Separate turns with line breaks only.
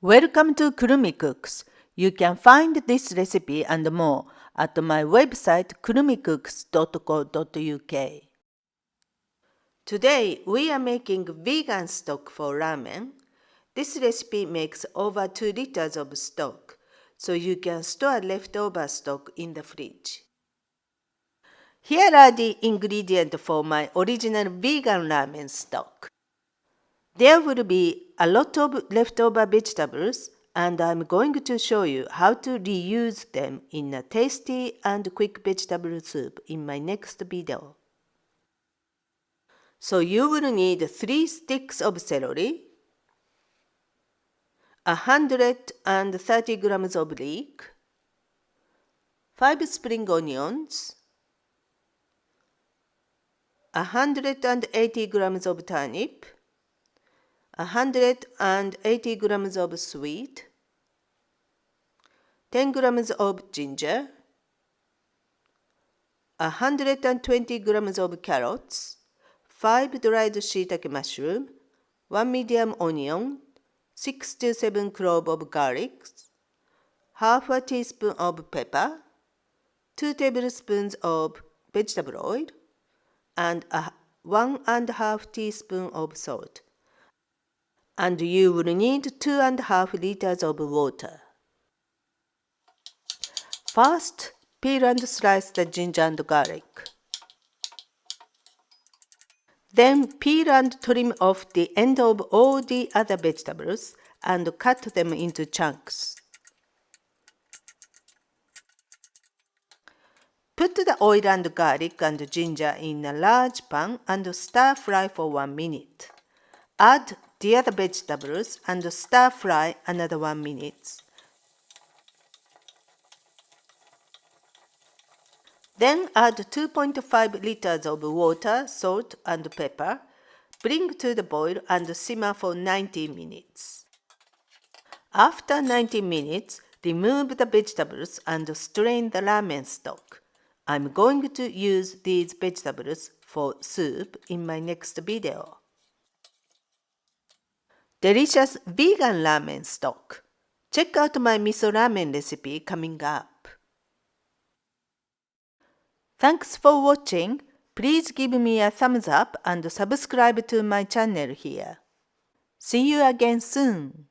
Welcome to kurumicooks. You can find this recipe and more at my website kurumicooks.co.uk. Today we are making vegan stock for ramen. This recipe makes over 2 liters of stock, so you can store leftover stock in the fridge. Here are the ingredients for my original vegan ramen stock. There will be a lot of leftover vegetables, and I'm going to show you how to reuse them in a tasty and quick vegetable soup in my next video. So you will need 3 sticks of celery, 130 grams of leek, 5 spring onions, 180 grams of turnip, 180 grams of sweet, 10 grams of ginger, 120 grams of carrots, 5 dried shiitake mushroom, 1 medium onion, 6 to 7 cloves of garlic, half a teaspoon of pepper, 2 tablespoons of vegetable oil, and 1.5 teaspoon of salt. And you will need 2.5 liters of water. First, peel and slice the ginger and garlic. Then peel and trim off the end of all the other vegetables and cut them into chunks. Put the oil and garlic and ginger in a large pan and stir fry for 1 minute. Add the other vegetables and stir fry another 1 minute. Then add 2.5 liters of water, salt and pepper. Bring to the boil and simmer for 90 minutes. After 90 minutes, remove the vegetables and strain the ramen stock. I'm going to use these vegetables for soup in my next video. Delicious vegan ramen stock. Check out my miso ramen recipe coming up. Thanks for watching. Please give me a thumbs up and subscribe to my channel here. See you again soon.